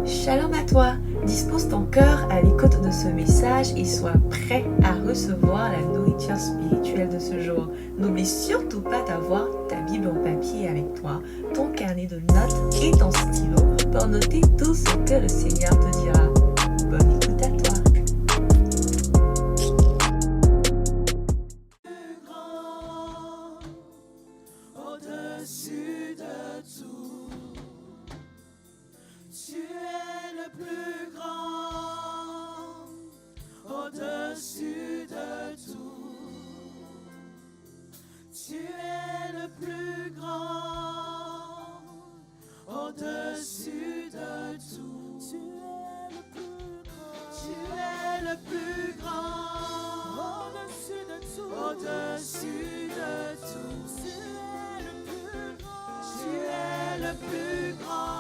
Shalom à toi, dispose ton cœur à l'écoute de ce message et sois prêt à recevoir la nourriture spirituelle de ce jour. N'oublie surtout pas d'avoir ta Bible en papier avec toi, ton carnet de notes et ton stylo pour noter tout ce que le Seigneur te dira. Bonne écoute à toi. Au-dessus de tout, tu es le plus grand. Au-dessus de tout, tu es le plus grand. Au-dessus de tout, tu es le plus grand. Au-dessus de tout, au-dessus de tout, tu es le plus grand.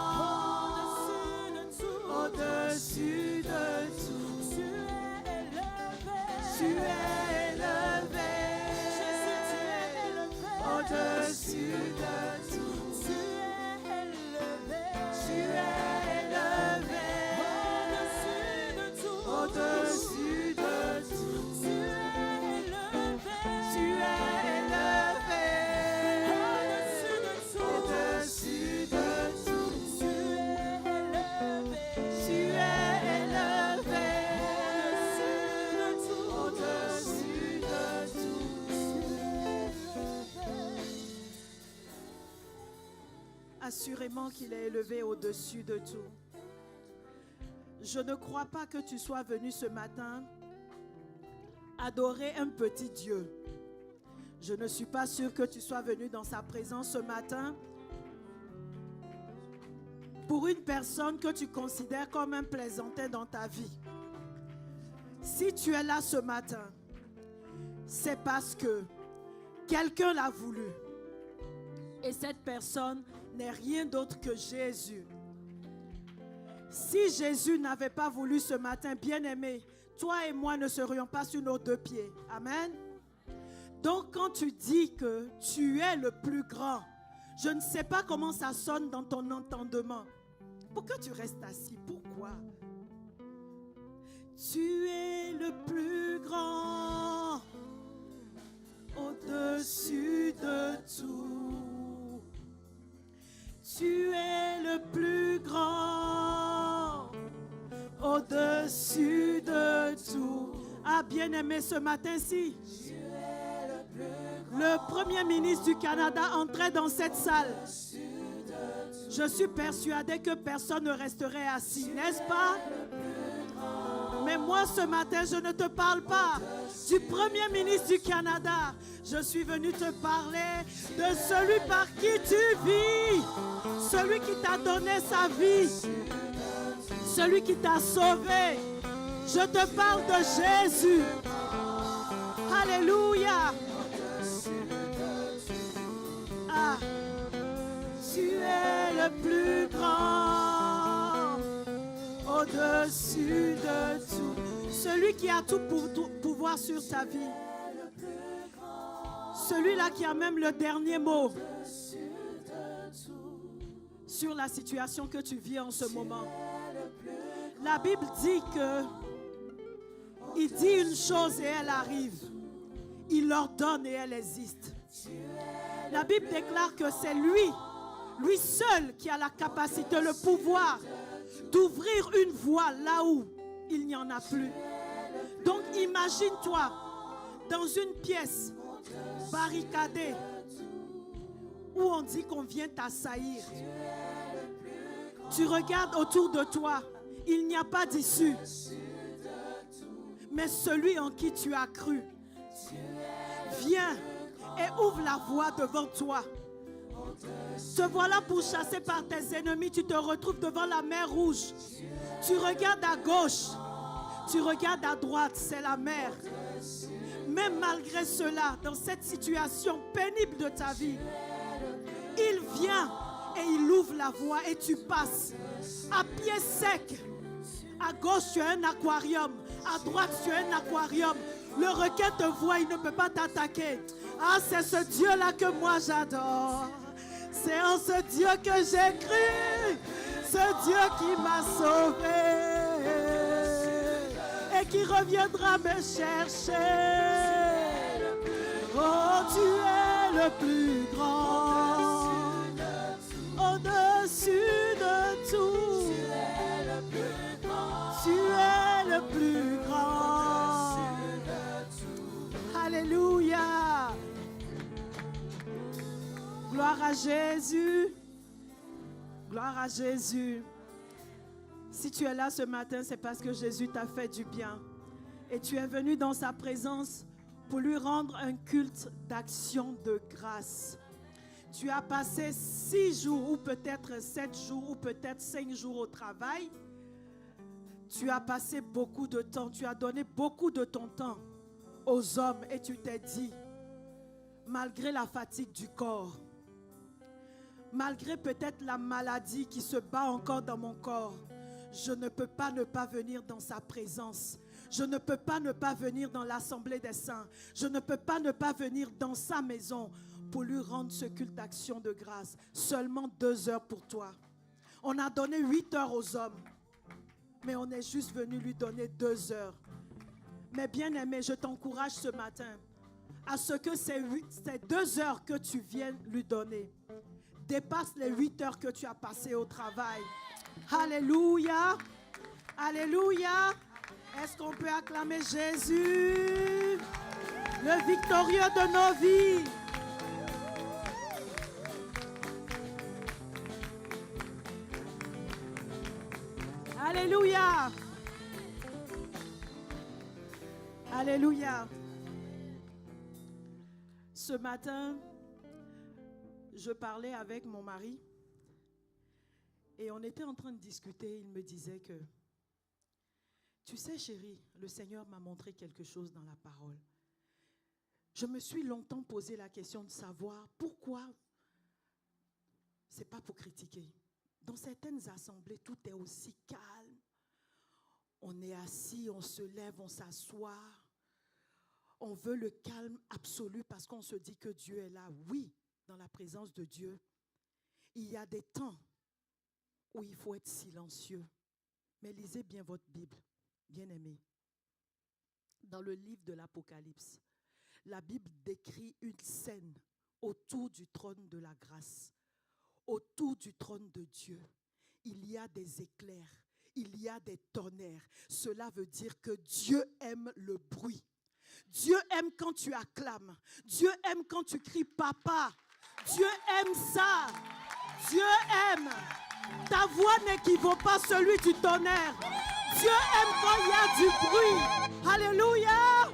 Au-dessus de tout, tu es élevé. Au-dessus de tout, tu es élevé. Au-dessus de tout, tu es élevé. Au-dessus de tout, tu es élevé. Au-dessus de tout. Assurément qu'il est élevé au-dessus de tout. Je ne crois pas que tu sois venu ce matin adorer un petit Dieu. Je ne suis pas sûre que tu sois venu dans sa présence ce matin pour une personne que tu considères comme un plaisantin dans ta vie. Si tu es là ce matin, c'est parce que quelqu'un l'a voulu. Et cette personne n'est rien d'autre que Jésus. Si Jésus n'avait pas voulu ce matin, bien-aimé, toi et moi ne serions pas sur nos deux pieds. Amen. Donc quand tu dis que tu es le plus grand, je ne sais pas comment ça sonne dans ton entendement. Pourquoi tu restes assis? Pourquoi? Tu es le plus grand au-dessus de tout. Tu es le plus grand au-dessus de tout. Ah, bien-aimé, ce matin-ci, le Premier ministre du Canada entrait dans cette salle. Je suis persuadée que personne ne resterait assis, n'est-ce pas? Mais moi, ce matin, je ne te parle pas du Premier ministre du Canada. Je suis venu te parler de celui par qui tu vis, celui qui t'a donné sa vie, celui qui t'a sauvé. Je te parle de Jésus. Alléluia. Ah, tu es le plus grand au-dessus de tout. Celui qui a tout pouvoir sur ta vie. Celui-là qui a même le dernier mot sur la situation que tu vis en ce moment. La Bible dit que il dit une chose et elle arrive. Il ordonne et elle existe. La Bible déclare que c'est lui seul qui a la capacité, le pouvoir d'ouvrir une voie là où il n'y en a plus. Donc imagine-toi dans une pièce barricadée où on dit qu'on vient t'assaillir. Tu regardes autour de toi, il n'y a pas d'issue. Mais celui en qui tu as cru vient et ouvre la voie devant toi. Te voilà pourchassé par tes ennemis, tu te retrouves devant la mer Rouge. Tu regardes à gauche, tu regardes à droite, c'est la mer. Mais malgré cela, dans cette situation pénible de ta vie, il vient et il ouvre la voie et tu passes à pied sec. À gauche, tu as un aquarium. À droite, tu as un aquarium. Le requin te voit, il ne peut pas t'attaquer. Ah, c'est ce Dieu-là que moi j'adore. C'est en ce Dieu que j'ai cru. Ce Dieu qui m'a sauvé et qui reviendra me chercher. Oh, tu es le plus grand, au-dessus de tout. Tu es le plus grand. Alléluia. Gloire à Jésus. Gloire à Jésus. Si tu es là ce matin, c'est parce que Jésus t'a fait du bien. Et tu es venu dans sa présence pour lui rendre un culte d'action de grâce. Tu as passé 6 jours ou peut-être 7 jours ou peut-être 5 jours au travail. Tu as passé beaucoup de temps, tu as donné beaucoup de ton temps aux hommes et tu t'es dit, malgré la fatigue du corps, malgré peut-être la maladie qui se bat encore dans mon corps, je ne peux pas ne pas venir dans sa présence. Je ne peux pas ne pas venir dans l'assemblée des saints. Je ne peux pas ne pas venir dans sa maison pour lui rendre ce culte d'action de grâce. Seulement 2 heures pour toi. On a donné 8 heures aux hommes, mais on est juste venu lui donner 2 heures. Mais bien aimé, je t'encourage ce matin à ce que ces 2 heures que tu viens lui donner dépassent les 8 heures que tu as passées au travail. Alléluia. Alléluia. Est-ce qu'on peut acclamer Jésus, le victorieux de nos vies? Alléluia. Alléluia. Ce matin, je parlais avec mon mari et on était en train de discuter. Il me disait que, tu sais chérie, le Seigneur m'a montré quelque chose dans la parole. Je me suis longtemps posé la question de savoir pourquoi. C'est pas pour critiquer. Dans certaines assemblées, tout est aussi calme. On est assis, on se lève, on s'assoit. On veut le calme absolu parce qu'on se dit que Dieu est là. Oui, dans la présence de Dieu, il y a des temps où il faut être silencieux. Mais lisez bien votre Bible, bien-aimés. Dans le livre de l'Apocalypse, la Bible décrit une scène autour du trône de la grâce, autour du trône de Dieu. Il y a des éclairs, il y a des tonnerres. Cela veut dire que Dieu aime le bruit. Dieu aime quand tu acclames. Dieu aime quand tu cries papa. Dieu aime ça. Dieu aime. Ta voix n'équivaut pas celui du tonnerre. Dieu aime quand il y a du bruit. Alléluia.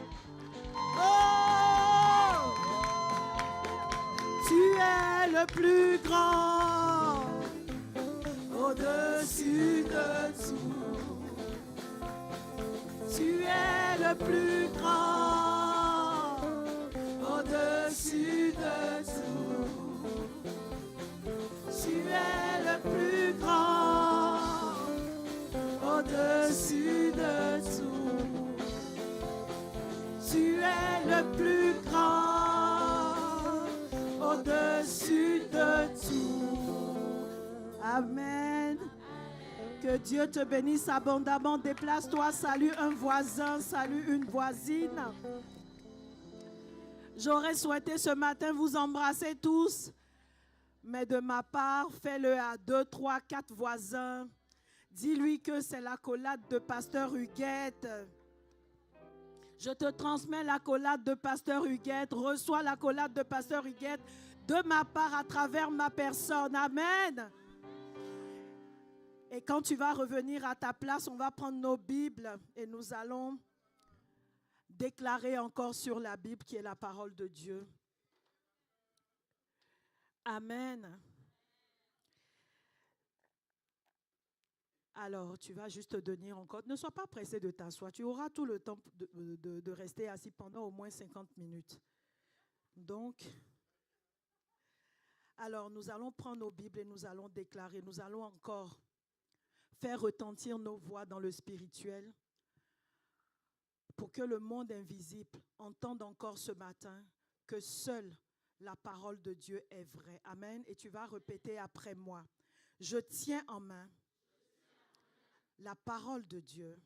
Oh, tu es le plus grand, au-dessus de tout. Tu es le plus grand, au-dessus de tout. Tu es le plus grand, au-dessus de tout. Tu es le plus grand, au-dessus de tout. Amen. Que Dieu te bénisse abondamment. Déplace-toi, salue un voisin, salue une voisine. J'aurais souhaité ce matin vous embrasser tous, mais de ma part, fais-le à 2, 3, 4 voisins. Dis-lui que c'est l'accolade de Pasteur Huguette. Je te transmets l'accolade de Pasteur Huguette. Reçois l'accolade de Pasteur Huguette de ma part à travers ma personne. Amen. Et quand tu vas revenir à ta place, on va prendre nos Bibles et nous allons déclarer encore sur la Bible qui est la parole de Dieu. Amen. Alors, tu vas juste te donner encore. Ne sois pas pressé de t'asseoir. Tu auras tout le temps de rester assis pendant au moins 50 minutes. Donc, alors nous allons prendre nos Bibles et nous allons déclarer. Nous allons encore faire retentir nos voix dans le spirituel pour que le monde invisible entende encore ce matin que seule la parole de Dieu est vraie. Amen. Et tu vas répéter après moi. Je tiens en main la parole de Dieu,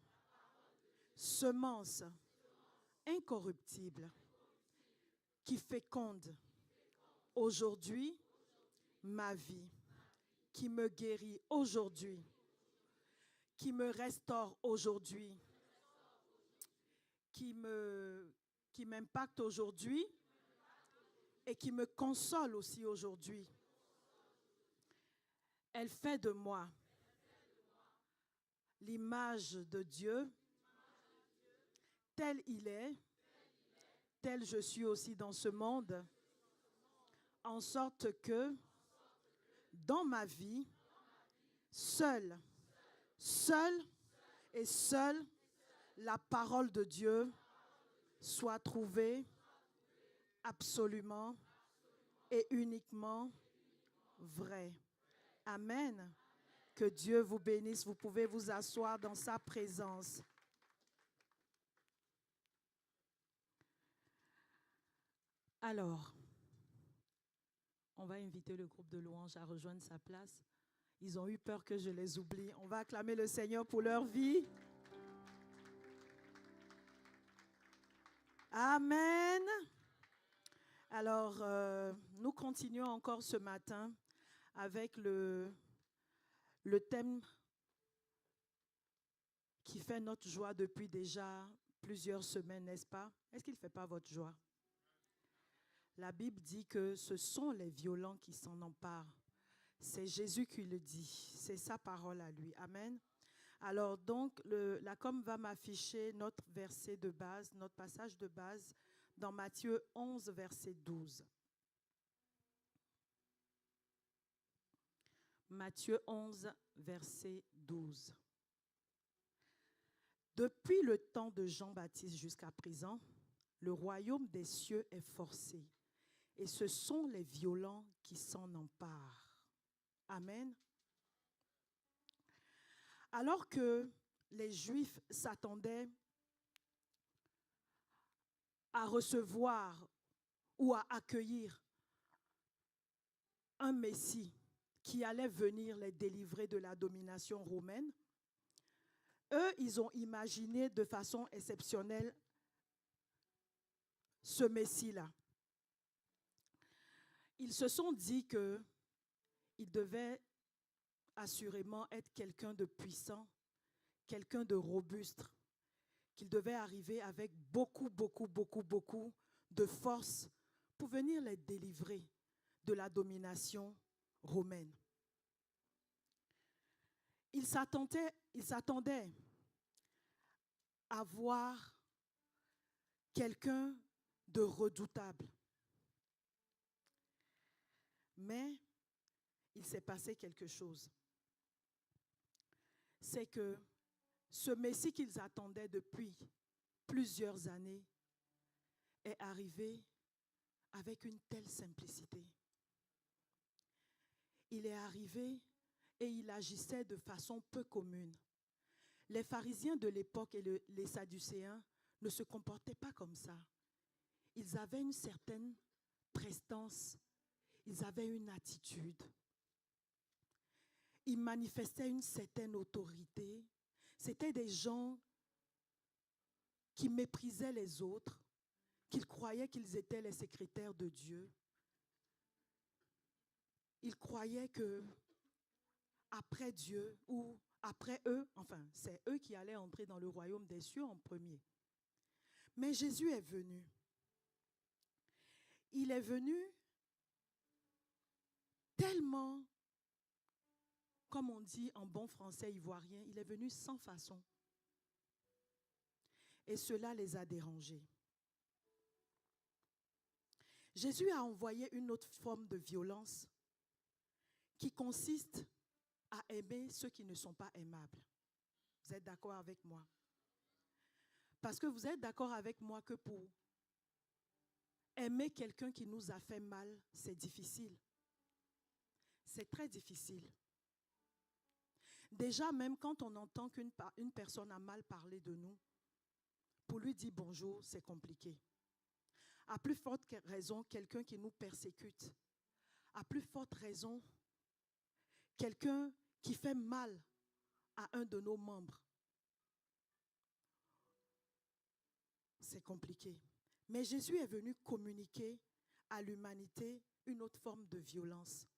semence incorruptible qui féconde aujourd'hui ma vie, qui me guérit aujourd'hui, qui me restaure aujourd'hui, qui m'impacte aujourd'hui et qui me console aussi aujourd'hui. Elle fait de moi l'image de Dieu, tel il est, tel je suis aussi dans ce monde, en sorte que dans ma vie, seule et seule la parole de Dieu soit trouvée absolument et uniquement vraie. Amen. Que Dieu vous bénisse. Vous pouvez vous asseoir dans sa présence. Alors, on va inviter le groupe de louanges à rejoindre sa place. Ils ont eu peur que je les oublie. On va acclamer le Seigneur pour leur vie. Amen. Alors, nous continuons encore ce matin avec le thème qui fait notre joie depuis déjà plusieurs semaines, n'est-ce pas? Est-ce qu'il ne fait pas votre joie? La Bible dit que ce sont les violents qui s'en emparent. C'est Jésus qui le dit. C'est sa parole à lui. Amen. Alors donc, la com va m'afficher notre verset de base, notre passage de base dans Matthieu 11, verset 12. Matthieu 11, verset 12. Depuis le temps de Jean-Baptiste jusqu'à présent, le royaume des cieux est forcé, et ce sont les violents qui s'en emparent. Amen. Alors que les Juifs s'attendaient à recevoir ou à accueillir un Messie qui allait venir les délivrer de la domination romaine, eux, ils ont imaginé de façon exceptionnelle ce Messie-là. Ils se sont dit qu'il devait assurément être quelqu'un de puissant, quelqu'un de robuste, qu'il devait arriver avec beaucoup de force pour venir les délivrer de la domination romaine. Ils s'attendaient à voir quelqu'un de redoutable. Mais il s'est passé quelque chose. C'est que ce Messie qu'ils attendaient depuis plusieurs années est arrivé avec une telle simplicité. Il est arrivé et il agissait de façon peu commune. Les pharisiens de l'époque et les sadducéens ne se comportaient pas comme ça. Ils avaient une certaine prestance, ils avaient une attitude. Ils manifestaient une certaine autorité. C'étaient des gens qui méprisaient les autres, qu'ils croyaient qu'ils étaient les secrétaires de Dieu. Ils croyaient que après Dieu ou après eux, enfin, c'est eux qui allaient entrer dans le royaume des cieux en premier. Mais Jésus est venu. Il est venu tellement, comme on dit en bon français ivoirien, il est venu sans façon. Et cela les a dérangés. Jésus a envoyé une autre forme de violence qui consiste à aimer ceux qui ne sont pas aimables. Vous êtes d'accord avec moi? Parce que vous êtes d'accord avec moi que pour aimer quelqu'un qui nous a fait mal, c'est difficile. C'est très difficile. Déjà, même quand on entend qu'une personne a mal parlé de nous, pour lui dire bonjour, c'est compliqué. À plus forte raison, quelqu'un qui nous persécute. À plus forte raison, quelqu'un qui fait mal à un de nos membres, c'est compliqué. Mais Jésus est venu communiquer à l'humanité une autre forme de violence.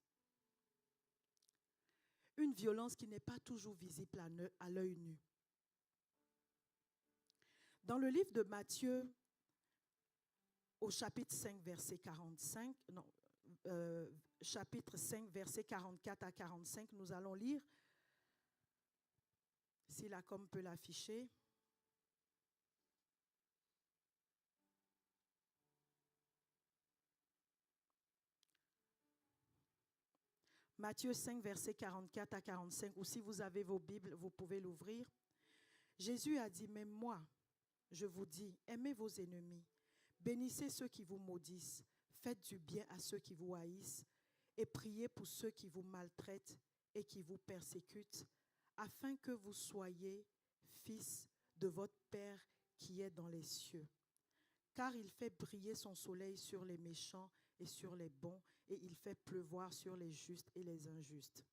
Une violence qui n'est pas toujours visible à l'œil nu. Dans le livre de Matthieu, au chapitre 5, verset 45, chapitre 5, verset 44 à 45, nous allons lire, si la com peut l'afficher. Matthieu 5, verset 44 à 45, ou si vous avez vos Bibles, vous pouvez l'ouvrir. Jésus a dit, mais moi, je vous dis, aimez vos ennemis, bénissez ceux qui vous maudissent, faites du bien à ceux qui vous haïssent et priez pour ceux qui vous maltraitent et qui vous persécutent, afin que vous soyez fils de votre Père qui est dans les cieux. Car il fait briller son soleil sur les méchants et sur les bons, et il fait pleuvoir sur les justes et les injustes.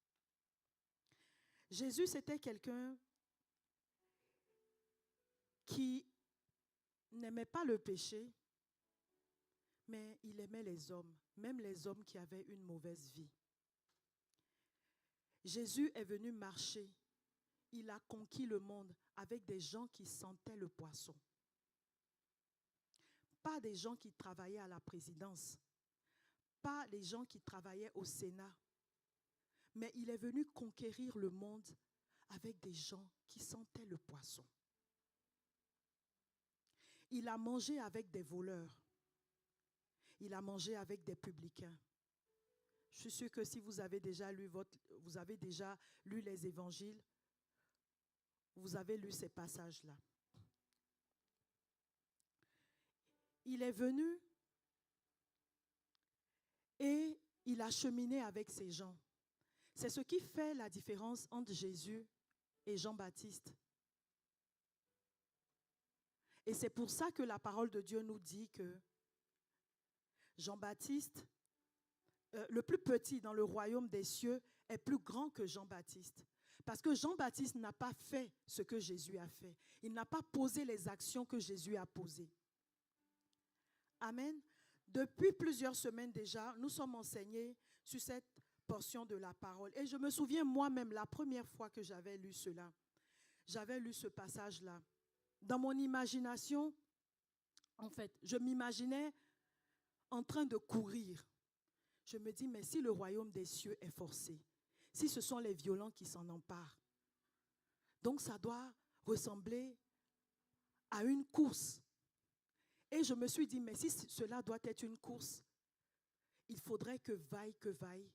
Jésus, c'était quelqu'un qui n'aimait pas le péché, mais il aimait les hommes, même les hommes qui avaient une mauvaise vie. Jésus est venu marcher. Il a conquis le monde avec des gens qui sentaient le poisson. Pas des gens qui travaillaient à la présidence, pas les gens qui travaillaient au Sénat, mais il est venu conquérir le monde avec des gens qui sentaient le poisson. Il a mangé avec des voleurs. Il a mangé avec des publicains. Je suis sûre que si vous avez déjà lu les évangiles, vous avez lu ces passages-là. Il est venu et il a cheminé avec ces gens. C'est ce qui fait la différence entre Jésus et Jean-Baptiste. Et c'est pour ça que la parole de Dieu nous dit que Jean-Baptiste, le plus petit dans le royaume des cieux, est plus grand que Jean-Baptiste. Parce que Jean-Baptiste n'a pas fait ce que Jésus a fait. Il n'a pas posé les actions que Jésus a posées. Amen. Depuis plusieurs semaines déjà, nous sommes enseignés sur cette portion de la parole. Et je me souviens moi-même, la première fois que j'avais lu cela, j'avais lu ce passage-là. Dans mon imagination, en fait, je m'imaginais en train de courir. Je me dis, mais si le royaume des cieux est forcé, si ce sont les violents qui s'en emparent, donc ça doit ressembler à une course. Et je me suis dit, mais si cela doit être une course, il faudrait que vaille,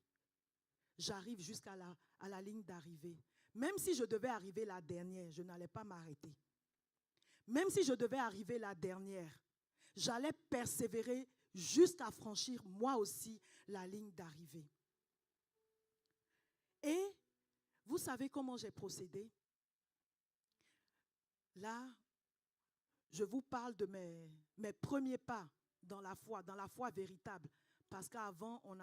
j'arrive jusqu'à la ligne d'arrivée. Même si je devais arriver la dernière, je n'allais pas m'arrêter. Même si je devais arriver la dernière, j'allais persévérer jusqu'à franchir moi aussi la ligne d'arrivée. Et vous savez comment j'ai procédé? Là, je vous parle de mes premiers pas dans la foi véritable. Parce qu'avant, on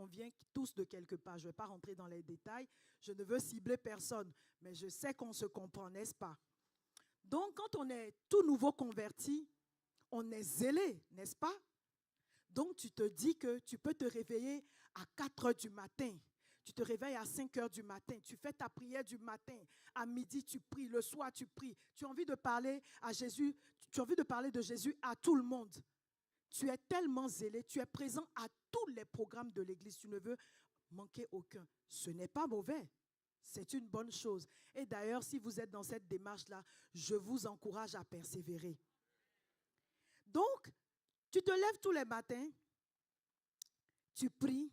vient tous de quelque part. Je ne vais pas rentrer dans les détails. Je ne veux cibler personne. Mais je sais qu'on se comprend, n'est-ce pas? Donc, quand on est tout nouveau converti, on est zélé, n'est-ce pas? Donc, tu te dis que tu peux te réveiller à 4 heures du matin. Tu te réveilles à 5 heures du matin. Tu fais ta prière du matin. À midi, tu pries. Le soir, tu pries. Tu as envie de parler à Jésus. Tu as envie de parler de Jésus à tout le monde. Tu es tellement zélé. Tu es présent à tous les programmes de l'Église. Tu ne veux manquer aucun. Ce n'est pas mauvais. C'est une bonne chose. Et d'ailleurs, si vous êtes dans cette démarche-là, je vous encourage à persévérer. Donc, tu te lèves tous les matins, tu pries,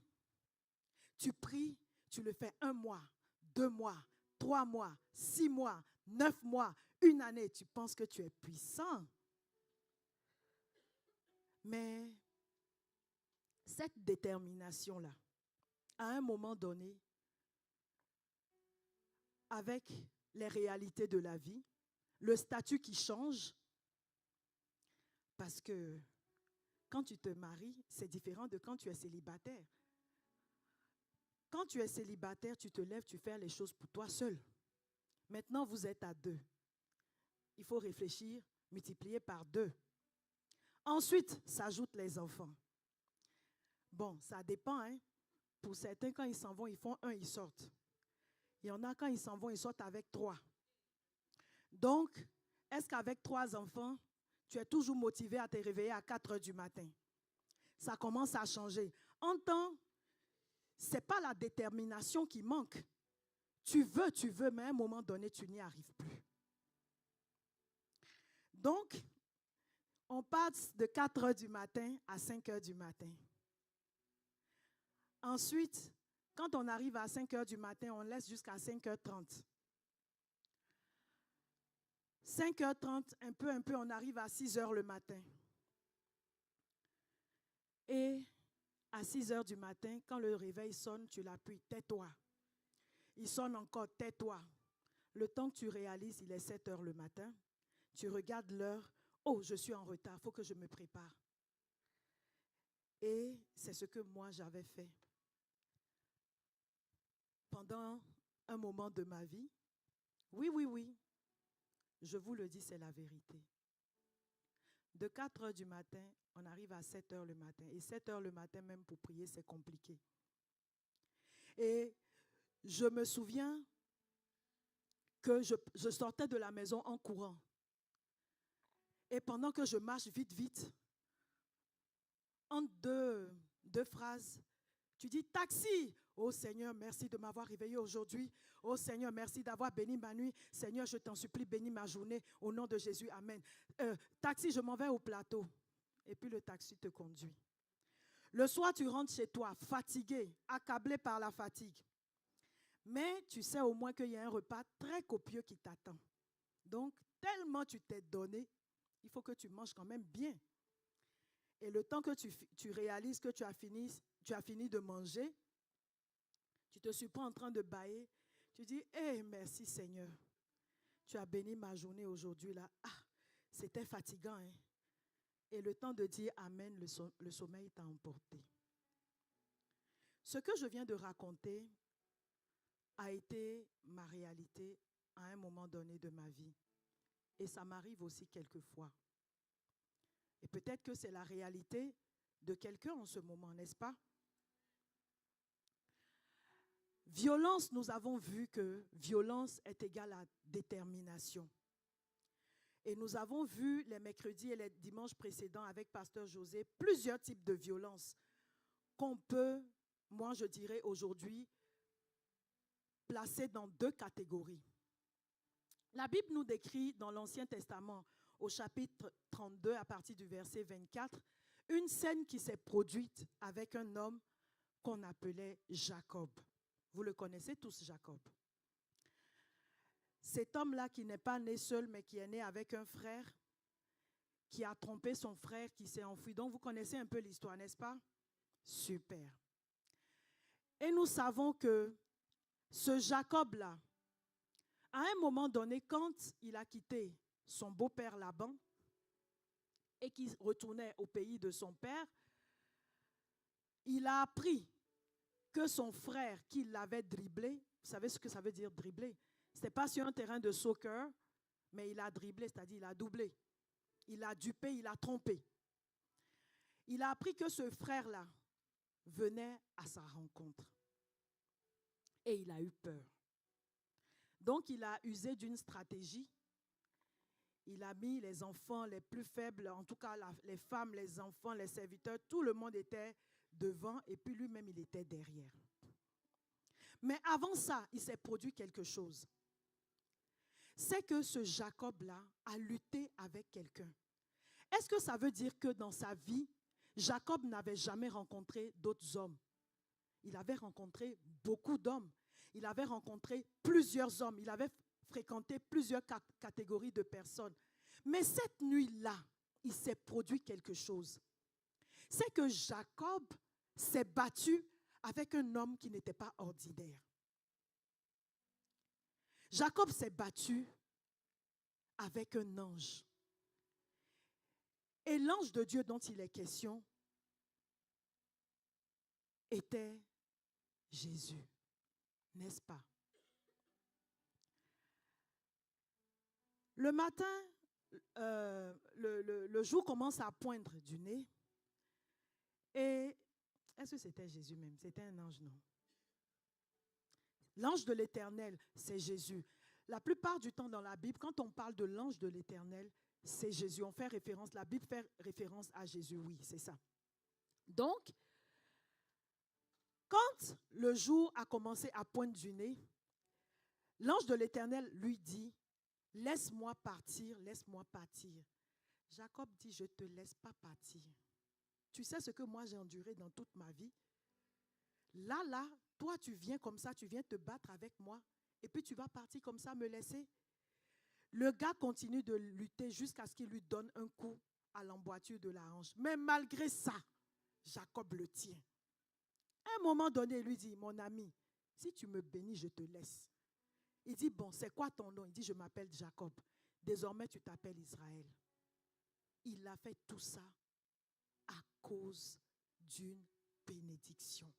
tu le fais 1 mois, 2 mois, 3 mois, 6 mois, 9 mois, 1 année. Tu penses que tu es puissant. Mais cette détermination-là, à un moment donné, avec les réalités de la vie, le statut qui change, parce que quand tu te maries, c'est différent de quand tu es célibataire. Quand tu es célibataire, tu te lèves, tu fais les choses pour toi seul. Maintenant, vous êtes à 2. Il faut réfléchir, multiplier par 2. Ensuite, s'ajoutent les enfants. Bon, ça dépend. Hein? Pour certains, quand ils s'en vont, ils font 1, ils sortent. Il y en a, quand ils s'en vont, ils sortent avec 3. Donc, est-ce qu'avec 3 enfants, tu es toujours motivé à te réveiller à 4 heures du matin? Ça commence à changer. En temps, ce n'est pas la détermination qui manque. Tu veux, mais à un moment donné, tu n'y arrives plus. Donc, on passe de 4 heures du matin à 5 heures du matin. Ensuite, quand on arrive à 5 heures du matin, on laisse jusqu'à 5h30. 5h30, un peu, on arrive à 6 heures le matin. Et à 6 heures du matin, quand le réveil sonne, tu l'appuies, tais-toi. Il sonne encore, tais-toi. Le temps que tu réalises, il est 7 heures le matin. Tu regardes l'heure, oh, je suis en retard, il faut que je me prépare. Et c'est ce que moi j'avais fait. Pendant un moment de ma vie, oui, je vous le dis, c'est la vérité. De 4 heures du matin, on arrive à 7 heures le matin. Et 7 heures le matin, même pour prier, c'est compliqué. Et je me souviens que je sortais de la maison en courant. Et pendant que je marche vite, en deux phrases, tu dis « Taxi !» Oh Seigneur, merci de m'avoir réveillé aujourd'hui. Oh Seigneur, merci d'avoir béni ma nuit. Seigneur, je t'en supplie, bénis ma journée. Au nom de Jésus, amen. Taxi, je m'en vais au plateau. Et puis le taxi te conduit. Le soir, tu rentres chez toi, fatigué, accablé par la fatigue. Mais tu sais au moins qu'il y a un repas très copieux qui t'attend. Donc, tellement tu t'es donné, il faut que tu manges quand même bien. Et le temps que tu réalises que tu as fini de manger, tu te surprends en train de bâiller. Tu dis, hey, merci Seigneur. Tu as béni ma journée aujourd'hui là. Ah, c'était fatigant. Hein? Et le temps de dire amen, le sommeil t'a emporté. Ce que je viens de raconter a été ma réalité à un moment donné de ma vie. Et ça m'arrive aussi quelquefois. Et peut-être que c'est la réalité de quelqu'un en ce moment, n'est-ce pas? Violence, nous avons vu que violence est égale à détermination. Et nous avons vu les mercredis et les dimanches précédents avec Pasteur José plusieurs types de violences qu'on peut, moi je dirais aujourd'hui, placer dans 2 catégories. La Bible nous décrit dans l'Ancien Testament, au chapitre 32, à partir du verset 24, une scène qui s'est produite avec un homme qu'on appelait Jacob. Vous le connaissez tous, Jacob. Cet homme-là qui n'est pas né seul, mais qui est né avec un frère, qui a trompé son frère, qui s'est enfui. Donc, vous connaissez un peu l'histoire, n'est-ce pas? Super. Et nous savons que ce Jacob-là, à un moment donné, quand il a quitté son beau-père Laban et qu'il retournait au pays de son père, il a appris que son frère qui l'avait dribblé, vous savez ce que ça veut dire dribbler? Ce n'est pas sur un terrain de soccer, mais il a dribblé, c'est-à-dire il a doublé. Il a dupé, il a trompé. Il a appris que ce frère-là venait à sa rencontre. Et il a eu peur. Donc il a usé d'une stratégie. Il a mis les enfants les plus faibles, en tout cas les femmes, les enfants, les serviteurs, tout le monde était devant et puis lui-même il était derrière. Mais avant ça, il s'est produit quelque chose. C'est que ce Jacob-là a lutté avec quelqu'un. Est-ce que ça veut dire que dans sa vie, Jacob n'avait jamais rencontré d'autres hommes? Il avait rencontré beaucoup d'hommes. Il avait rencontré plusieurs hommes. Il avait fréquenté plusieurs catégories de personnes. Mais cette nuit-là, il s'est produit quelque chose. C'est que Jacob s'est battu avec un homme qui n'était pas ordinaire. Jacob s'est battu avec un ange. Et l'ange de Dieu dont il est question était Jésus, n'est-ce pas? Le matin, le jour commence à poindre du nez. Et est-ce que c'était Jésus même? C'était un ange, non? L'ange de l'Éternel, c'est Jésus. La plupart du temps dans la Bible, quand on parle de l'ange de l'Éternel, c'est Jésus. On fait référence, la Bible fait référence à Jésus, oui, c'est ça. Donc, quand le jour a commencé à poindre du nez, l'ange de l'Éternel lui dit, « Laisse-moi partir, laisse-moi partir. » Jacob dit, « Je ne te laisse pas partir. Tu sais ce que moi j'ai enduré dans toute ma vie? Là, toi tu viens comme ça, tu viens te battre avec moi, et puis tu vas partir comme ça, me laisser. » Le gars continue de lutter jusqu'à ce qu'il lui donne un coup à l'emboîture de la hanche. Mais malgré ça, Jacob le tient. À un moment donné, il lui dit, « Mon ami, si tu me bénis, je te laisse. » Il dit, « Bon, c'est quoi ton nom? » Il dit, « Je m'appelle Jacob. Désormais, tu t'appelles Israël. » Il a fait tout ça à cause d'une bénédiction.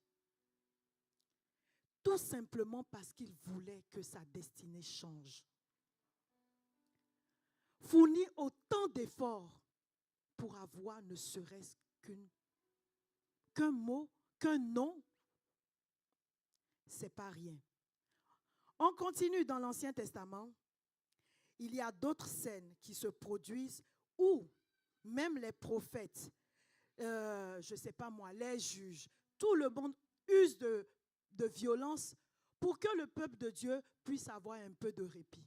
Tout simplement parce qu'il voulait que sa destinée change. Fournit autant d'efforts pour avoir ne serait-ce qu'un mot, qu'un nom, c'est pas rien. On continue dans l'Ancien Testament. Il y a d'autres scènes qui se produisent où même les prophètes, je ne sais pas moi, les juges, tout le monde use de violence pour que le peuple de Dieu puisse avoir un peu de répit.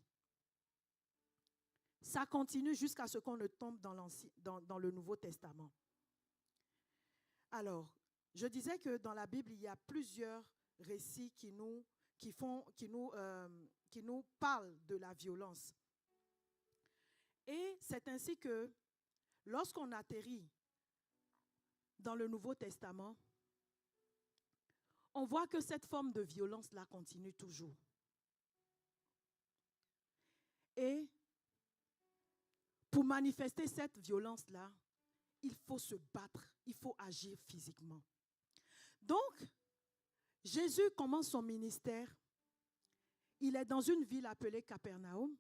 Ça continue jusqu'à ce qu'on ne tombe dans le Nouveau Testament. Alors, je disais que dans la Bible, il y a plusieurs récits qui nous parlent de la violence. Et c'est ainsi que lorsqu'on atterrit dans le Nouveau Testament, on voit que cette forme de violence-là continue toujours. Et pour manifester cette violence-là, il faut se battre, il faut agir physiquement. Donc, Jésus commence son ministère. Il est dans une ville appelée Capernaum.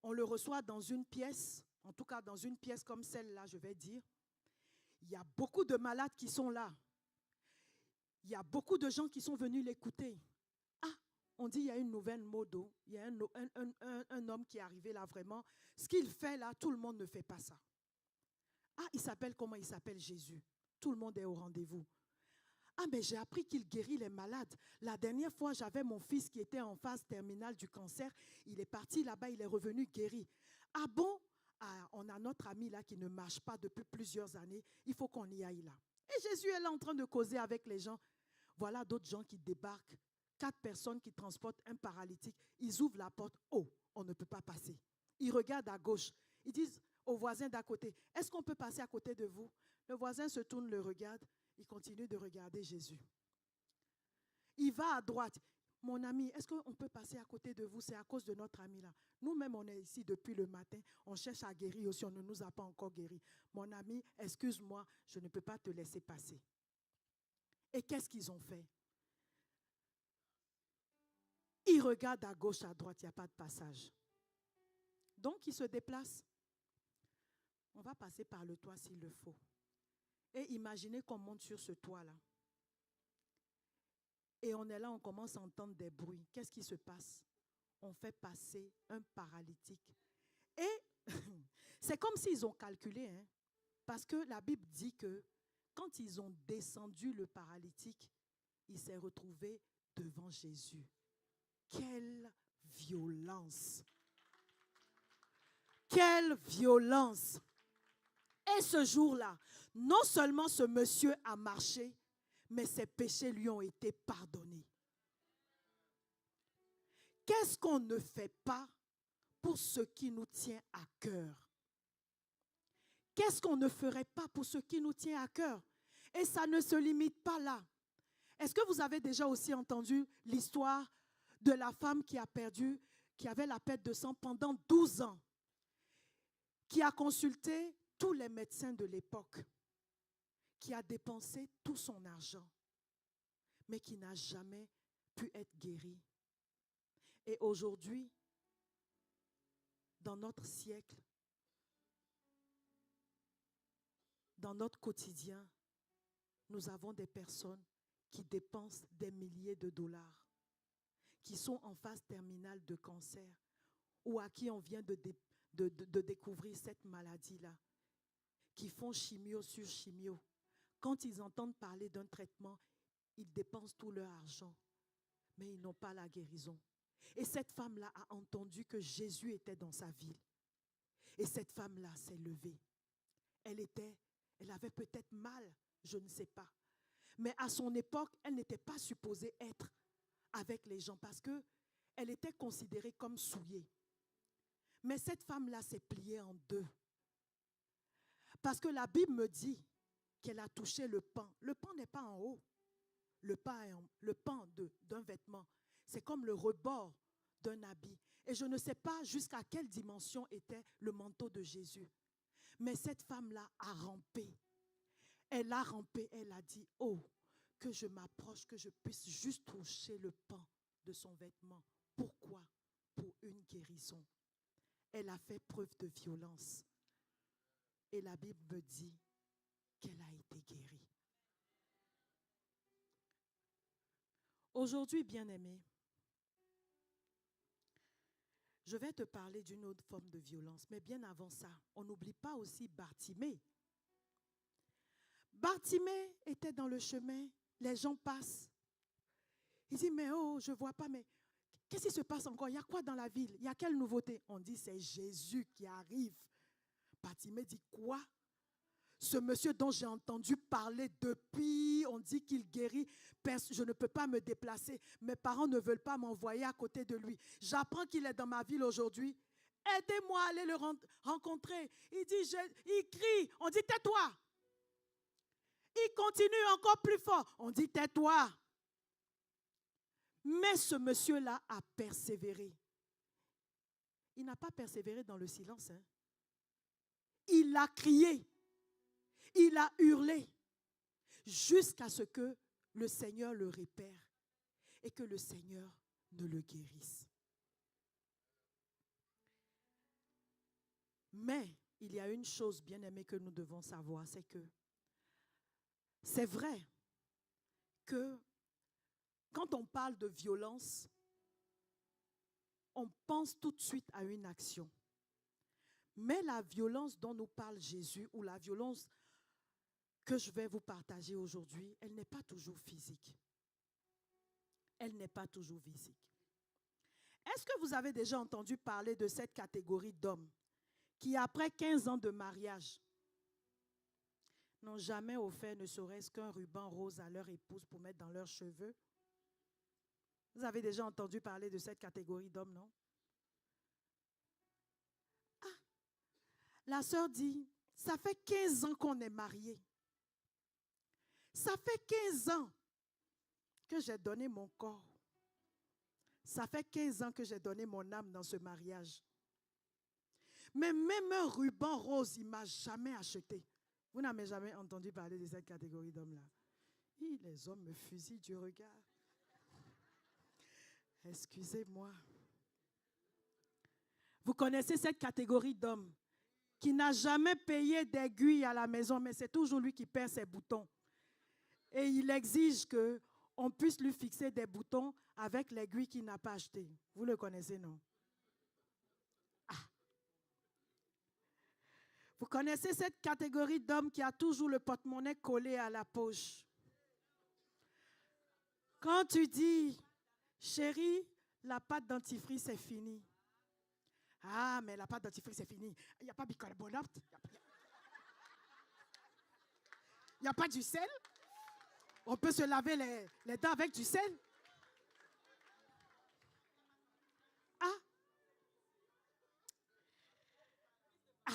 On le reçoit dans une pièce, en tout cas dans une pièce comme celle-là, je vais dire. Il y a beaucoup de malades qui sont là. Il y a beaucoup de gens qui sont venus l'écouter. Ah, on dit il y a une nouvelle mode, il y a un homme qui est arrivé là vraiment. Ce qu'il fait là, tout le monde ne fait pas ça. Ah, il s'appelle comment? Il s'appelle Jésus. Tout le monde est au rendez-vous. Ah, mais j'ai appris qu'il guérit les malades. La dernière fois, j'avais mon fils qui était en phase terminale du cancer. Il est parti là-bas, il est revenu guéri. Ah bon? Ah, on a notre ami là qui ne marche pas depuis plusieurs années. Il faut qu'on y aille là. Et Jésus est là en train de causer avec les gens. Voilà d'autres gens qui débarquent. 4 personnes qui transportent un paralytique. Ils ouvrent la porte. Oh, on ne peut pas passer. Ils regardent à gauche. Ils disent au voisin d'à côté, est-ce qu'on peut passer à côté de vous? Le voisin se tourne, le regarde. Il continue de regarder Jésus. Il va à droite. Mon ami, est-ce qu'on peut passer à côté de vous? C'est à cause de notre ami là. Nous-mêmes, on est ici depuis le matin. On cherche à guérir aussi, on ne nous a pas encore guéris. Mon ami, excuse-moi, je ne peux pas te laisser passer. Et qu'est-ce qu'ils ont fait? Ils regardent à gauche, à droite, il n'y a pas de passage. Donc, ils se déplacent. On va passer par le toit s'il le faut. Et imaginez qu'on monte sur ce toit-là. Et on est là, on commence à entendre des bruits. Qu'est-ce qui se passe? On fait passer un paralytique. Et c'est comme s'ils ont calculé, hein, parce que la Bible dit que quand ils ont descendu le paralytique, il s'est retrouvé devant Jésus. Quelle violence! Quelle violence! Et ce jour-là, non seulement ce monsieur a marché, mais ses péchés lui ont été pardonnés. Qu'est-ce qu'on ne fait pas pour ce qui nous tient à cœur? Qu'est-ce qu'on ne ferait pas pour ce qui nous tient à cœur? Et ça ne se limite pas là. Est-ce que vous avez déjà aussi entendu l'histoire de la femme qui avait la perte de sang pendant 12 ans, qui a consulté tous les médecins de l'époque, qui a dépensé tout son argent, mais qui n'a jamais pu être guérie. Et aujourd'hui, dans notre siècle, dans notre quotidien, nous avons des personnes qui dépensent des milliers de dollars, qui sont en phase terminale de cancer ou à qui on vient de découvrir cette maladie-là, qui font chimio sur chimio. Quand ils entendent parler d'un traitement, ils dépensent tout leur argent, mais ils n'ont pas la guérison. Et cette femme-là a entendu que Jésus était dans sa ville. Et cette femme-là s'est levée. Elle avait peut-être mal, je ne sais pas. Mais à son époque, elle n'était pas supposée être avec les gens parce qu'elle était considérée comme souillée. Mais cette femme-là s'est pliée en deux. Parce que la Bible me dit qu'elle a touché le pan. Le pan n'est pas en haut. Le pan d'un vêtement, c'est comme le rebord d'un habit. Et je ne sais pas jusqu'à quelle dimension était le manteau de Jésus. Mais cette femme-là a rampé. Elle a rampé, elle a dit, oh, que je m'approche, que je puisse juste toucher le pan de son vêtement. Pourquoi? Pour une guérison. Elle a fait preuve de violence. Et la Bible me dit qu'elle a été guérie. Aujourd'hui, bien-aimé, je vais te parler d'une autre forme de violence. Mais bien avant ça, on n'oublie pas aussi Bartimée. Bartimée était dans le chemin, les gens passent. Il dit, mais oh, je ne vois pas, mais qu'est-ce qui se passe encore? Il y a quoi dans la ville? Il y a quelle nouveauté? On dit, c'est Jésus qui arrive. Bartimée dit, quoi? Ce monsieur dont j'ai entendu parler depuis, on dit qu'il guérit, je ne peux pas me déplacer. Mes parents ne veulent pas m'envoyer à côté de lui. J'apprends qu'il est dans ma ville aujourd'hui. Aidez-moi à aller le rencontrer. Il dit, il crie, on dit tais-toi. Il continue encore plus fort, on dit tais-toi. Mais ce monsieur-là a persévéré. Il n'a pas persévéré dans le silence. Il a crié. Il a hurlé jusqu'à ce que le Seigneur le répère et que le Seigneur ne le guérisse. Mais il y a une chose, bien aimée, que nous devons savoir, c'est que c'est vrai que quand on parle de violence, on pense tout de suite à une action. Mais la violence dont nous parle Jésus, ou la violence que je vais vous partager aujourd'hui, elle n'est pas toujours physique. Elle n'est pas toujours physique. Est-ce que vous avez déjà entendu parler de cette catégorie d'hommes qui, après 15 ans de mariage, n'ont jamais offert ne serait-ce qu'un ruban rose à leur épouse pour mettre dans leurs cheveux? Vous avez déjà entendu parler de cette catégorie d'hommes, non? Ah, la sœur dit, ça fait 15 ans qu'on est mariés. Ça fait 15 ans que j'ai donné mon corps. Ça fait 15 ans que j'ai donné mon âme dans ce mariage. Mais même un ruban rose, il ne m'a jamais acheté. Vous n'avez jamais entendu parler de cette catégorie d'hommes-là? Les hommes me fusillent du regard. Excusez-moi. Vous connaissez cette catégorie d'hommes qui n'a jamais payé d'aiguille à la maison, mais c'est toujours lui qui perd ses boutons. Et il exige qu'on puisse lui fixer des boutons avec l'aiguille qu'il n'a pas achetée. Vous le connaissez, non? Ah. Vous connaissez cette catégorie d'hommes qui a toujours le porte-monnaie collé à la poche. Quand tu dis, chérie, la pâte dentifrice c'est fini. Ah, mais la pâte dentifrice c'est fini. Il n'y a pas de bicarbonate. Il n'y a pas du sel. On peut se laver les dents avec du sel. Ah. Ah.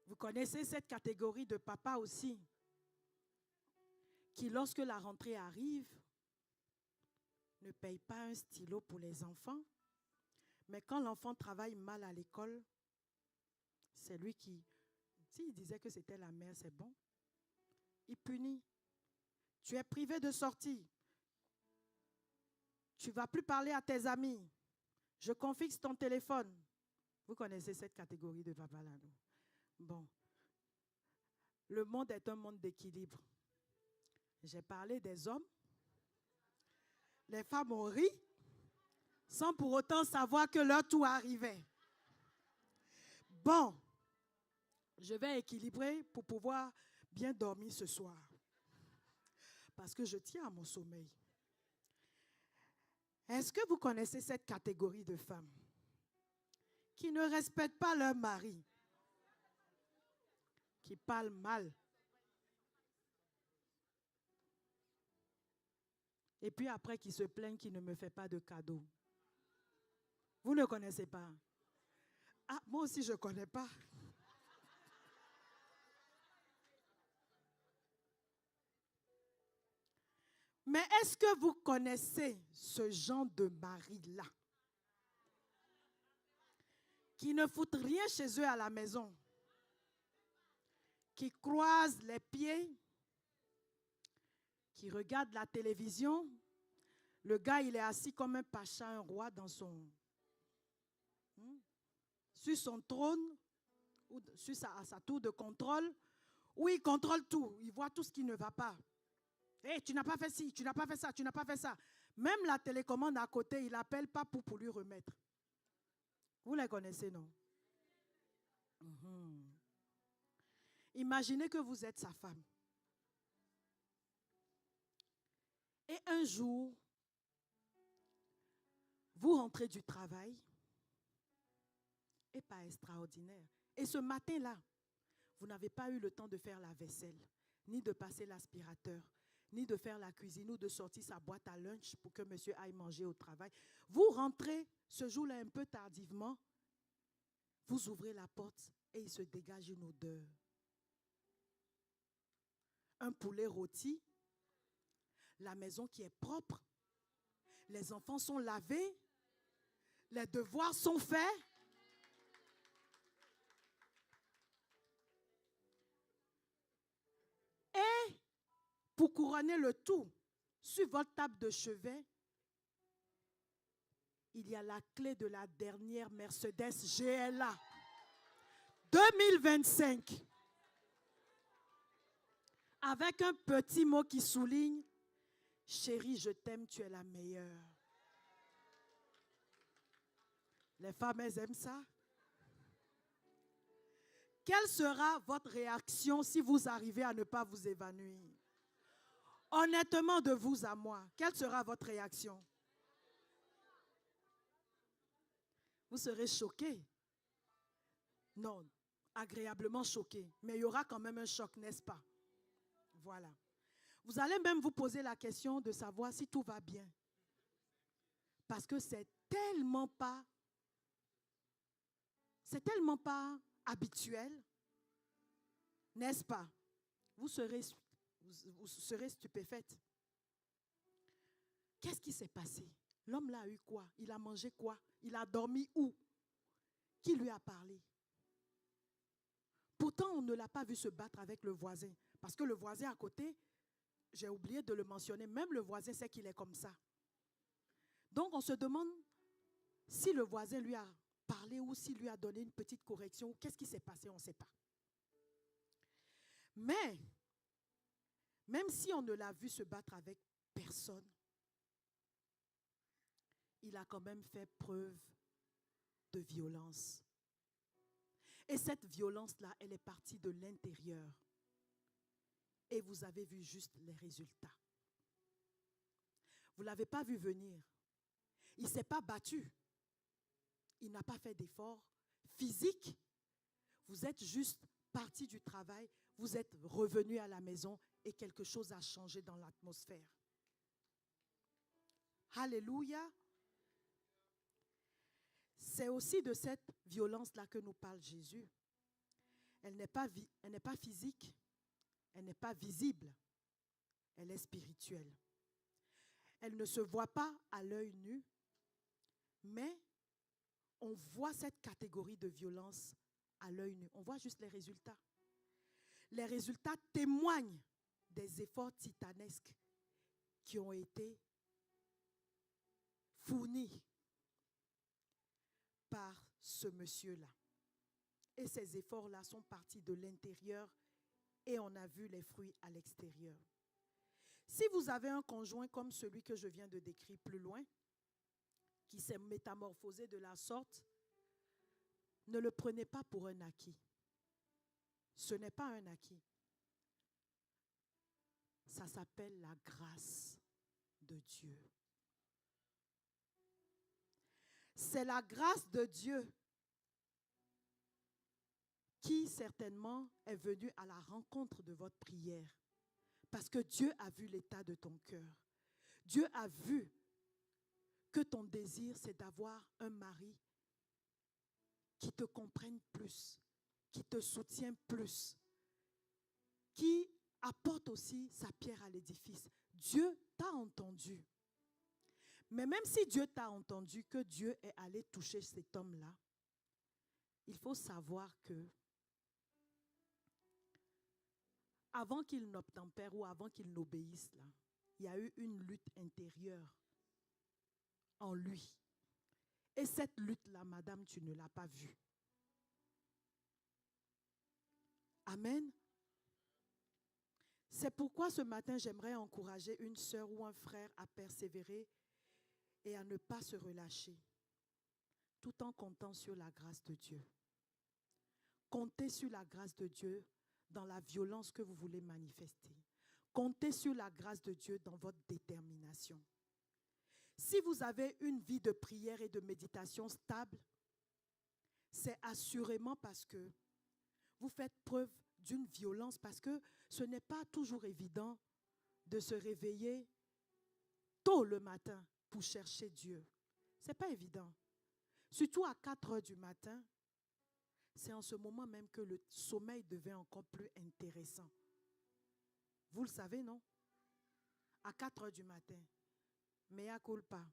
Vous connaissez cette catégorie de papa aussi, qui lorsque la rentrée arrive, ne paye pas un stylo pour les enfants, mais quand l'enfant travaille mal à l'école, c'est lui qui, s'il disait que c'était la mère, c'est bon. Il punit. Tu es privé de sortie. Tu ne vas plus parler à tes amis. Je confisque ton téléphone. Vous connaissez cette catégorie de papa là, non? Bon. Le monde est un monde d'équilibre. J'ai parlé des hommes. Les femmes ont ri sans pour autant savoir que leur tour arrivait. Bon, je vais équilibrer pour pouvoir bien dormir ce soir. Parce que je tiens à mon sommeil. Est-ce que vous connaissez cette catégorie de femmes qui ne respectent pas leur mari, qui parlent mal, et puis après qui se plaignent qu'il ne me fait pas de cadeaux? Vous ne connaissez pas? Ah, moi aussi je ne connais pas. Mais est-ce que vous connaissez ce genre de mari-là qui ne foutent rien chez eux à la maison, qui croisent les pieds, qui regardent la télévision? Le gars, il est assis comme un pacha, un roi dans son... sur son trône, ou sur sa tour de contrôle, où il contrôle tout, il voit tout ce qui ne va pas. Hey, tu n'as pas fait ci, tu n'as pas fait ça, tu n'as pas fait ça. Même la télécommande à côté, il appelle pas pour lui remettre. Vous les connaissez, non? Imaginez que vous êtes sa femme. Et un jour, vous rentrez du travail, et pas extraordinaire. Et ce matin-là, vous n'avez pas eu le temps de faire la vaisselle, ni de passer l'aspirateur, ni de faire la cuisine, ou de sortir sa boîte à lunch pour que monsieur aille manger au travail. Vous rentrez ce jour-là un peu tardivement, vous ouvrez la porte et il se dégage une odeur. Un poulet rôti, la maison qui est propre, les enfants sont lavés, les devoirs sont faits. Et pour couronner le tout, sur votre table de chevet, il y a la clé de la dernière Mercedes GLA 2025. Avec un petit mot qui souligne: chérie, je t'aime, tu es la meilleure. Les femmes, elles aiment ça. Quelle sera votre réaction si vous arrivez à ne pas vous évanouir? Honnêtement, de vous à moi, quelle sera votre réaction? Vous serez choqué. Non, agréablement choqué. Mais il y aura quand même un choc, n'est-ce pas? Voilà. Vous allez même vous poser la question de savoir si tout va bien. Parce que c'est tellement pas habituel, n'est-ce pas? Vous serez stupéfaite. Qu'est-ce qui s'est passé? L'homme là a eu quoi? Il a mangé quoi? Il a dormi où? Qui lui a parlé? Pourtant, on ne l'a pas vu se battre avec le voisin. Parce que le voisin à côté, j'ai oublié de le mentionner, même le voisin sait qu'il est comme ça. Donc, on se demande si le voisin lui a parlé ou s'il lui a donné une petite correction. Qu'est-ce qui s'est passé? On ne sait pas. Mais, même si on ne l'a vu se battre avec personne, il a quand même fait preuve de violence. Et cette violence-là, elle est partie de l'intérieur. Et vous avez vu juste les résultats. Vous ne l'avez pas vu venir. Il ne s'est pas battu. Il n'a pas fait d'effort physique. Vous êtes juste parti du travail, vous êtes revenu à la maison et quelque chose a changé dans l'atmosphère. Alléluia. C'est aussi de cette violence-là que nous parle Jésus. Elle n'est pas physique, elle n'est pas visible, elle est spirituelle. Elle ne se voit pas à l'œil nu, mais on voit cette catégorie de violence à l'œil nu. On voit juste les résultats. Les résultats témoignent des efforts titanesques qui ont été fournis. ce monsieur-là. Et ces efforts-là sont partis de l'intérieur et on a vu les fruits à l'extérieur. Si vous avez un conjoint comme celui que je viens de décrire plus loin, qui s'est métamorphosé de la sorte, ne le prenez pas pour un acquis. Ce n'est pas un acquis. Ça s'appelle la grâce de Dieu. C'est la grâce de Dieu qui certainement est venue à la rencontre de votre prière. Parce que Dieu a vu l'état de ton cœur. Dieu a vu que ton désir, c'est d'avoir un mari qui te comprenne plus, qui te soutient plus, qui apporte aussi sa pierre à l'édifice. Dieu t'a entendu. Mais même si Dieu t'a entendu, que Dieu est allé toucher cet homme-là, il faut savoir que avant qu'il n'obtempère ou avant qu'il n'obéisse, là, il y a eu une lutte intérieure en lui. Et cette lutte-là, madame, tu ne l'as pas vue. Amen. C'est pourquoi ce matin, j'aimerais encourager une sœur ou un frère à persévérer et à ne pas se relâcher, tout en comptant sur la grâce de Dieu. Comptez sur la grâce de Dieu dans la violence que vous voulez manifester. Comptez sur la grâce de Dieu dans votre détermination. Si vous avez une vie de prière et de méditation stable, c'est assurément parce que vous faites preuve d'une violence, parce que ce n'est pas toujours évident de se réveiller tôt le matin pour chercher Dieu. Ce n'est pas évident. Surtout à 4 heures du matin, c'est en ce moment même que le sommeil devient encore plus intéressant. Vous le savez, non? À 4 heures du matin, mea culpa,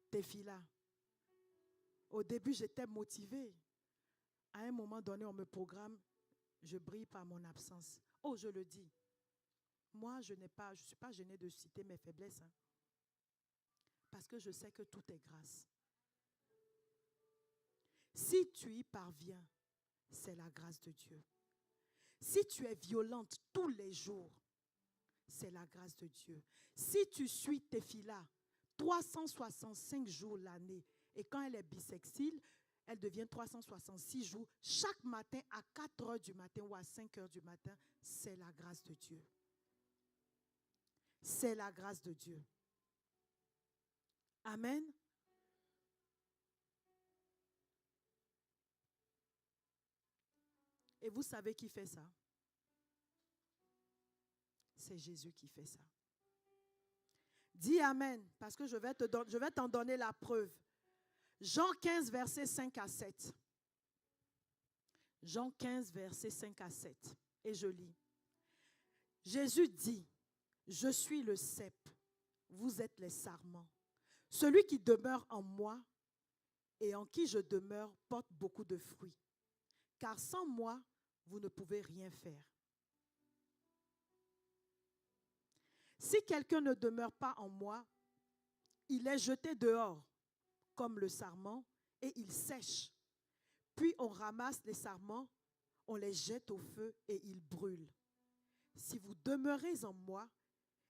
tefila. Au début, j'étais motivée. À un moment donné, on me programme, je brille par mon absence. Oh, je le dis. Moi, je ne suis pas gênée de citer mes faiblesses. Hein, parce que je sais que tout est grâce. Si tu y parviens, c'est la grâce de Dieu. Si tu es violente tous les jours, c'est la grâce de Dieu. Si tu suis tefila 365 jours l'année, et quand elle est bisexile, elle devient 366 jours, chaque matin à 4 heures du matin ou à 5 heures du matin, c'est la grâce de Dieu. C'est la grâce de Dieu. Amen. Et vous savez qui fait ça? C'est Jésus qui fait ça. Dis Amen, parce que je vais t'en donner la preuve. Jean 15, versets 5 à 7. Jean 15, versets 5 à 7. Et je lis. Jésus dit, je suis le cep, vous êtes les sarments. Celui qui demeure en moi et en qui je demeure porte beaucoup de fruits. Car sans moi, vous ne pouvez rien faire. Si quelqu'un ne demeure pas en moi, il est jeté dehors comme le sarment et il sèche. Puis on ramasse les sarments, on les jette au feu et ils brûlent. Si vous demeurez en moi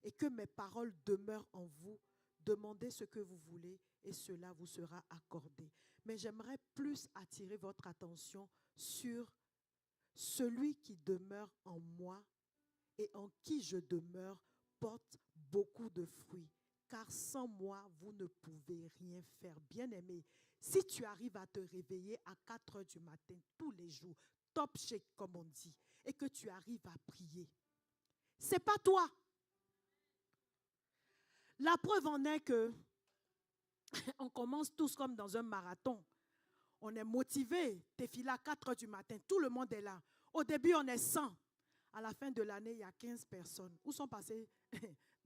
et que mes paroles demeurent en vous, demandez ce que vous voulez et cela vous sera accordé. Mais j'aimerais plus attirer votre attention sur celui qui demeure en moi et en qui je demeure porte beaucoup de fruits. Car sans moi, vous ne pouvez rien faire. Bien-aimé, si tu arrives à te réveiller à 4 heures du matin tous les jours, top shake comme on dit, et que tu arrives à prier, c'est pas toi. La preuve en est que on commence tous comme dans un marathon. On est motivé, tefila à 4 heures du matin, tout le monde est là. Au début, on est 100. À la fin de l'année, il y a 15 personnes. Où sont passés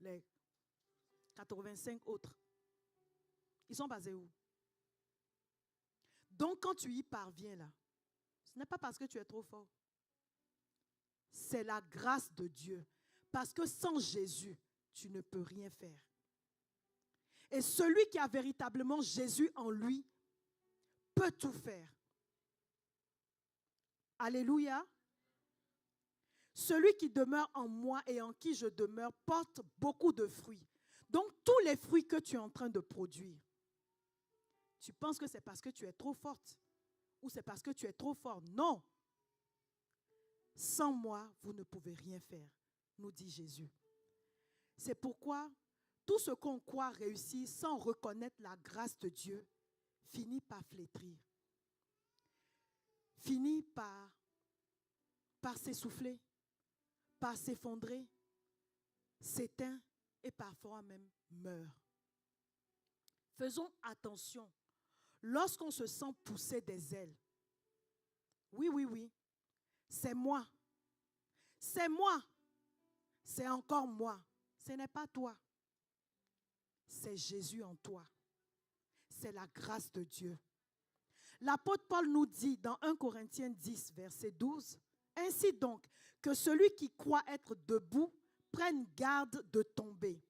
les 85 autres? Ils sont basés où? Donc, quand tu y parviens là, ce n'est pas parce que tu es trop fort. C'est la grâce de Dieu. Parce que sans Jésus, tu ne peux rien faire. Et celui qui a véritablement Jésus en lui peut tout faire. Alléluia. Celui qui demeure en moi et en qui je demeure porte beaucoup de fruits. Donc, tous les fruits que tu es en train de produire, tu penses que c'est parce que tu es trop forte ou c'est parce que tu es trop fort. Non. Sans moi, vous ne pouvez rien faire, nous dit Jésus. C'est pourquoi tout ce qu'on croit réussir sans reconnaître la grâce de Dieu finit par flétrir, finit par s'essouffler, par s'effondrer, s'éteint et parfois même meurt. Faisons attention lorsqu'on se sent pousser des ailes. Oui, c'est moi. C'est moi. C'est encore moi. Ce n'est pas toi. C'est Jésus en toi. C'est la grâce de Dieu. L'apôtre Paul nous dit dans 1 Corinthiens 10, verset 12, « Ainsi donc, que celui qui croit être debout prenne garde de tomber. »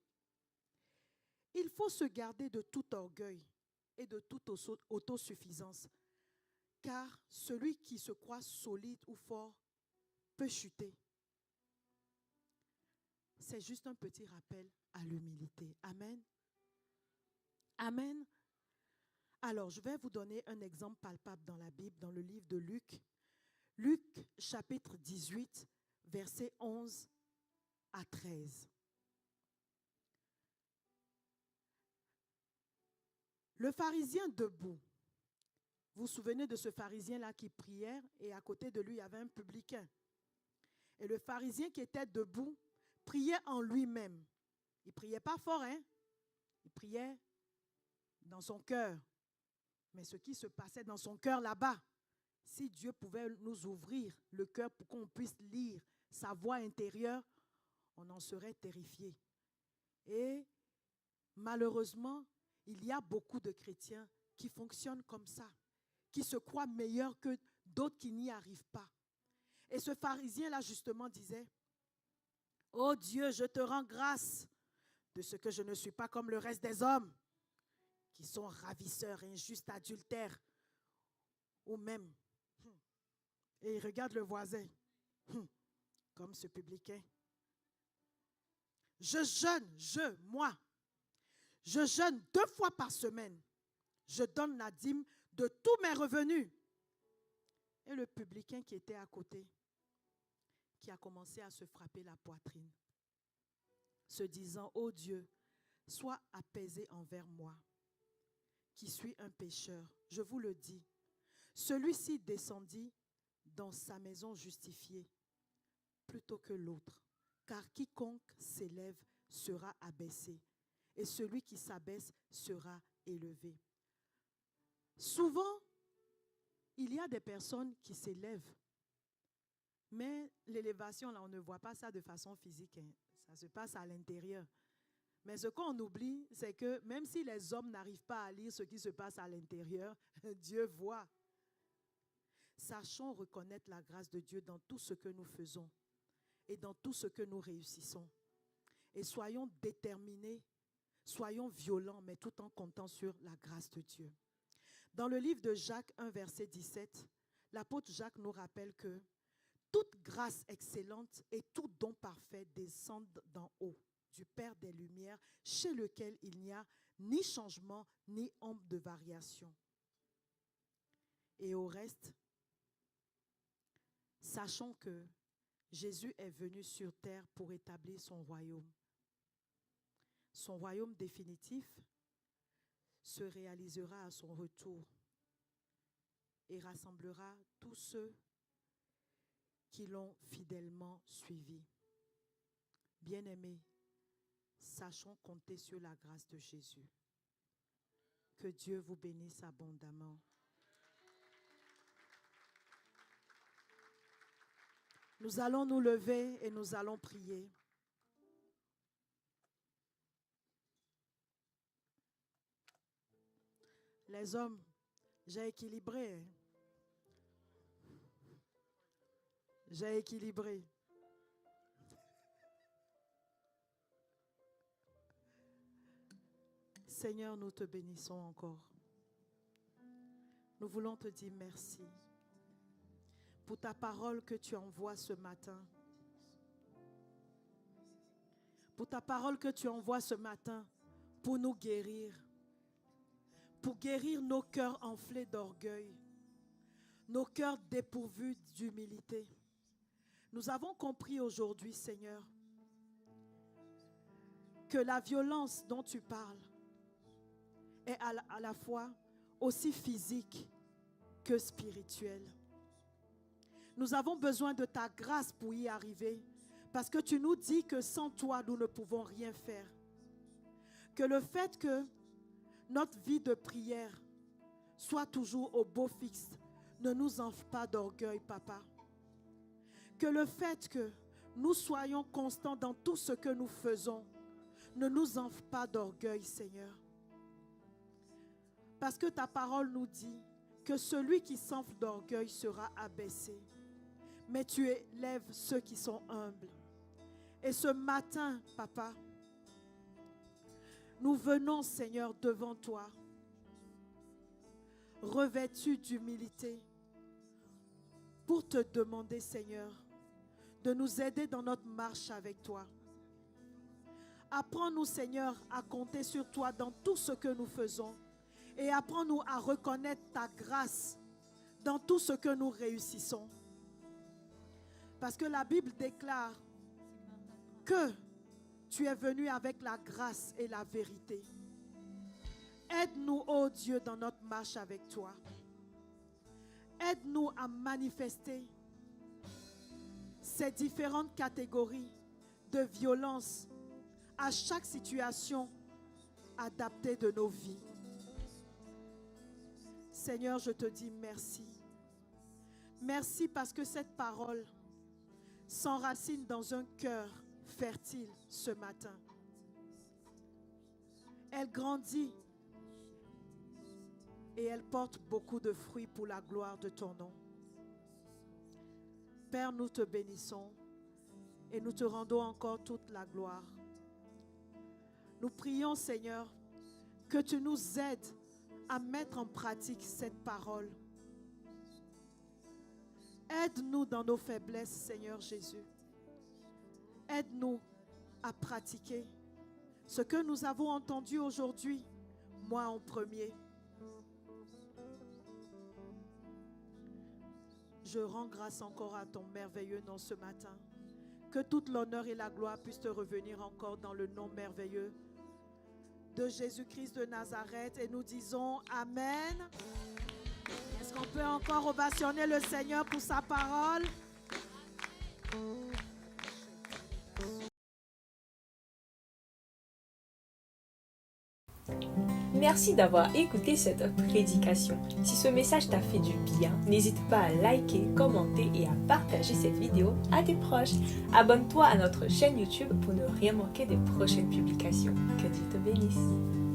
Il faut se garder de tout orgueil et de toute autosuffisance, car celui qui se croit solide ou fort peut chuter. C'est juste un petit rappel à l'humilité. Amen. Amen. Alors, je vais vous donner un exemple palpable dans la Bible, dans le livre de Luc. Luc, chapitre 18, versets 11 à 13. Le pharisien debout. Vous vous souvenez de ce pharisien-là qui priait et à côté de lui, il y avait un publicain. Et le pharisien qui était debout priait en lui-même. Il ne priait pas fort, hein? Il priait dans son cœur. Mais ce qui se passait dans son cœur là-bas, si Dieu pouvait nous ouvrir le cœur pour qu'on puisse lire sa voix intérieure, on en serait terrifié. Et malheureusement, il y a beaucoup de chrétiens qui fonctionnent comme ça, qui se croient meilleurs que d'autres qui n'y arrivent pas. Et ce pharisien-là, justement, disait, « Oh Dieu, je te rends grâce de ce que je ne suis pas comme le reste des hommes, qui sont ravisseurs, injustes, adultères, ou même. » Et il regarde le voisin, comme ce publicain. « Je jeûne, je jeûne 2 fois par semaine. Je donne la dîme de tous mes revenus. » Et le publicain qui était à côté, qui a commencé à se frapper la poitrine, se disant, « Oh Dieu, sois apaisé envers moi, qui suis un pécheur. Je vous le dis, celui-ci descendit dans sa maison justifiée plutôt que l'autre, car quiconque s'élève sera abaissé, et celui qui s'abaisse sera élevé. » Souvent, il y a des personnes qui s'élèvent, mais l'élévation, là, on ne voit pas ça de façon physique, hein. Ça se passe à l'intérieur. Mais ce qu'on oublie, c'est que même si les hommes n'arrivent pas à lire ce qui se passe à l'intérieur, Dieu voit. Sachons reconnaître la grâce de Dieu dans tout ce que nous faisons et dans tout ce que nous réussissons. Et soyons déterminés, soyons violents, mais tout en comptant sur la grâce de Dieu. Dans le livre de Jacques 1, verset 17, l'apôtre Jacques nous rappelle que toute grâce excellente et tout don parfait descendent d'en haut, du Père des Lumières, chez lequel il n'y a ni changement, ni ombre de variation. Et au reste, sachons que Jésus est venu sur terre pour établir son royaume. Son royaume définitif se réalisera à son retour et rassemblera tous ceux qui l'ont fidèlement suivi. Bien-aimés, sachons compter sur la grâce de Jésus. Que Dieu vous bénisse abondamment. Nous allons nous lever et nous allons prier. Les hommes, j'ai équilibré. J'ai équilibré. Seigneur, nous te bénissons encore. Nous voulons te dire merci. pour ta parole que tu envoies ce matin. Pour ta parole que tu envoies ce matin pour nous guérir. Pour guérir nos cœurs enflés d'orgueil. Nos cœurs dépourvus d'humilité. Nous avons compris aujourd'hui, Seigneur, que la violence dont tu parles est à la fois aussi physique que spirituelle. Nous avons besoin de ta grâce pour y arriver, parce que tu nous dis que sans toi, nous ne pouvons rien faire. Que le fait que notre vie de prière soit toujours au beau fixe ne nous enfle pas d'orgueil, Papa. Que le fait que nous soyons constants dans tout ce que nous faisons ne nous enfle pas d'orgueil, Seigneur. Parce que ta parole nous dit que celui qui s'enfle d'orgueil sera abaissé. Mais tu élèves ceux qui sont humbles. Et ce matin, Papa, nous venons, Seigneur, devant toi, revêtus d'humilité, pour te demander, Seigneur, de nous aider dans notre marche avec toi. Apprends-nous, Seigneur, à compter sur toi dans tout ce que nous faisons. Et apprends-nous à reconnaître ta grâce dans tout ce que nous réussissons. Parce que la Bible déclare que tu es venu avec la grâce et la vérité. Aide-nous, ô Dieu, dans notre marche avec toi. Aide-nous à manifester ces différentes catégories de violence à chaque situation adaptée de nos vies. Seigneur, je te dis merci. Merci parce que cette parole s'enracine dans un cœur fertile ce matin. Elle grandit et elle porte beaucoup de fruits pour la gloire de ton nom. Père, nous te bénissons et nous te rendons encore toute la gloire. Nous prions, Seigneur, que tu nous aides à mettre en pratique cette parole. Aide-nous dans nos faiblesses, Seigneur Jésus. Aide-nous à pratiquer ce que nous avons entendu aujourd'hui, moi en premier. Je rends grâce encore à ton merveilleux nom ce matin. Que toute l'honneur et la gloire puissent te revenir encore dans le nom merveilleux de Jésus-Christ de Nazareth. Et nous disons Amen. Est-ce qu'on peut encore ovationner le Seigneur pour sa parole? Merci d'avoir écouté cette prédication. Si ce message t'a fait du bien, n'hésite pas à liker, commenter et à partager cette vidéo à tes proches. Abonne-toi à notre chaîne YouTube pour ne rien manquer des prochaines publications. Que Dieu te bénisse.